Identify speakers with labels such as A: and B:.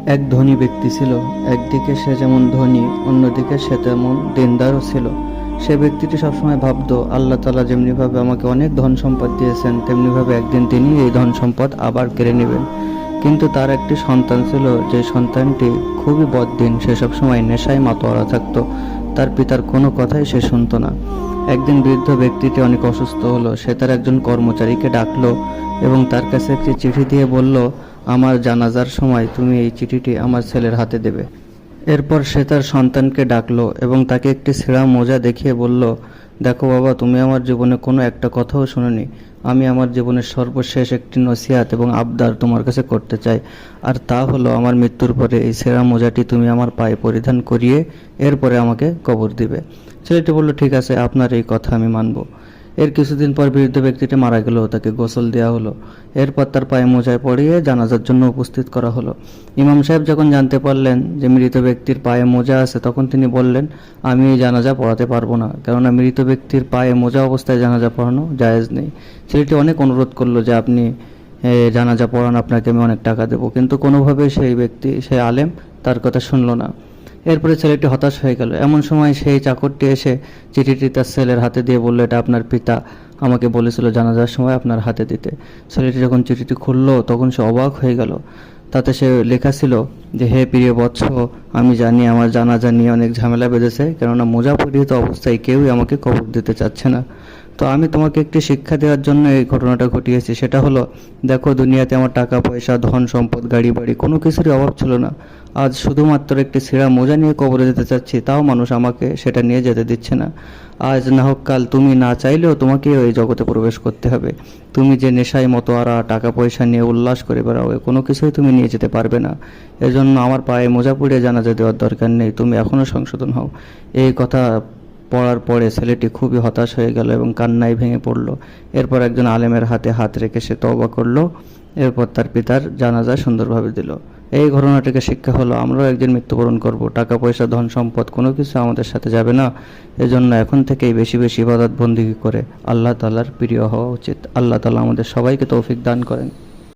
A: এক ধনী ব্যক্তি ছিল। একদিকে সে যেমন ধনী, অন্যদিকে সে তেমন দিনদারও ছিল। সে ব্যক্তিটি সবসময় ভাবতো, আল্লাহ তাআলা যেমনিভাবে আমাকে অনেক ধন সম্পদ দিয়েছেন, তেমনিভাবে একদিন তিনি এই ধন সম্পদ আবার কেড়ে নেবেন। কিন্তু তার একটি সন্তান ছিল, যে সন্তানটি খুবই বদদিন। সে সবসময় নেশায় মাতোয়ারা থাকতো। তার পিতার কোনো কথাই সে শুনতো না। একদিন বৃদ্ধ ব্যক্তিটি অনেক অসুস্থ হলো। সে তার একজন কর্মচারীকে ডাকলো এবং তার কাছে একটি চিঠি দিয়ে বলল, আমার জানাজার সময় তুমি এই চিঠিটি আমার ছেলের হাতে দেবে। এরপর সে তার সন্তানকে ডাকলো এবং তাকে একটি ছেঁড়া মোজা দেখিয়ে বলল, দেখো বাবা, তুমি আমার জীবনে কোনো একটা কথাও শোনোনি। আমি আমার জীবনের সর্বশেষ একটি নসিহাত এবং আবদার তোমার কাছে করতে চাই। আর তা হলো, আমার মৃত্যুর পরে এই ছেঁড়া মোজাটি তুমি আমার পায়ে পরিধান করিয়ে এরপরে আমাকে কবর দিবে। ছেলেটি বলল, ঠিক আছে, আপনার এই কথা আমি মানব। এর কিছুদিন পর বৃদ্ধ ব্যক্তিটি মারা গেল। তাকে গোসল দেওয়া হলো। এরপর তার পায়ে মোজায় পরিয়ে জানাজার জন্য উপস্থিত করা হলো। ইমাম সাহেব যখন জানতে পারলেন যে মৃত ব্যক্তির পায়ে মোজা আছে, তখন তিনি বললেন, আমি এই জানাজা পড়াতে পারবো না, কেননা মৃত ব্যক্তির পায়ে মোজা অবস্থায় জানাজা পড়ানো জায়েজ নেই। ছেলেটি অনেক অনুরোধ করলো যে আপনি জানাজা পড়ান, আপনাকে আমি অনেক টাকা দেবো। কিন্তু কোনোভাবে সেই ব্যক্তি, সেই আলেম তার কথা শুনলো না। এরপরে ছেলেটি হতাশ হয়ে গেল। এমন সময় সেই চাকরটি এসে চিঠিটি তার ছেলের হাতে দিয়ে বলল, এটা আপনার পিতা আমাকে বলেছিল জানাজার সময় আপনার হাতে দিতে। ছেলেটি যখন চিঠিটি খুললো, তখন সে অবাক হয়ে গেল। তাতে সে লেখা ছিল যে, হে প্রিয় বৎস, আমি জানি আমার জানাজা নিয়ে অনেক ঝামেলা বেঁধেছে, কেননা মোজা পরিহিত অবস্থায় কেউই আমাকে কবর দিতে চাচ্ছে না। তো আমি তোমাকে একটি শিক্ষা দেওয়ার জন্য এই ঘটনাটা ঘটিয়েছি। সেটা হলো, দেখো, দুনিয়াতে আমার টাকা পয়সা, ধন সম্পদ, গাড়ি বাড়ি কোনো কিছুরই অভাব ছিল না। আজ শুধুমাত্র একটি ছেঁড়া মোজা নিয়ে কবরে যেতে চাচ্ছি, তাও মানুষ আমাকে সেটা নিয়ে যেতে দিচ্ছে না। আজ না হোক কাল তুমি না চাইলেও তোমাকেও এই জগতে প্রবেশ করতে হবে। তুমি যে নেশায় মতোয়ারা, টাকা পয়সা নিয়ে উল্লাস করে বেড়াও, কোনো কিছুই তুমি নিয়ে যেতে পারবে না। এজন্য আমার পায়ে মোজা পরিয়ে জানাজা দেওয়ার দরকার নেই, তুমি এখনও সংশোধন হও। এই কথা পড়ার পরে ছেলেটি খুবই হতাশ হয়ে গেল এবং কান্নায় ভেঙে পড়ল। এরপর একজন আলেমের হাতে হাত রেখে সে তওবা করলো। এরপর তার পিতার জানাজা সুন্দরভাবে দিল। এই ঘটনা থেকে শিক্ষা হলো, আমরাও একদিন মৃত্যুবরণ করব। টাকা পয়সা, ধন সম্পদ কোনো কিছু আমাদের সাথে যাবে না। এজন্য এখন থেকেই বেশি বেশি ইবাদত বন্দেগী করে আল্লাহ তাআলার প্রিয় হওয়া উচিত। আল্লাহ তাআলা আমাদের সবাইকে তৌফিক দান করেন।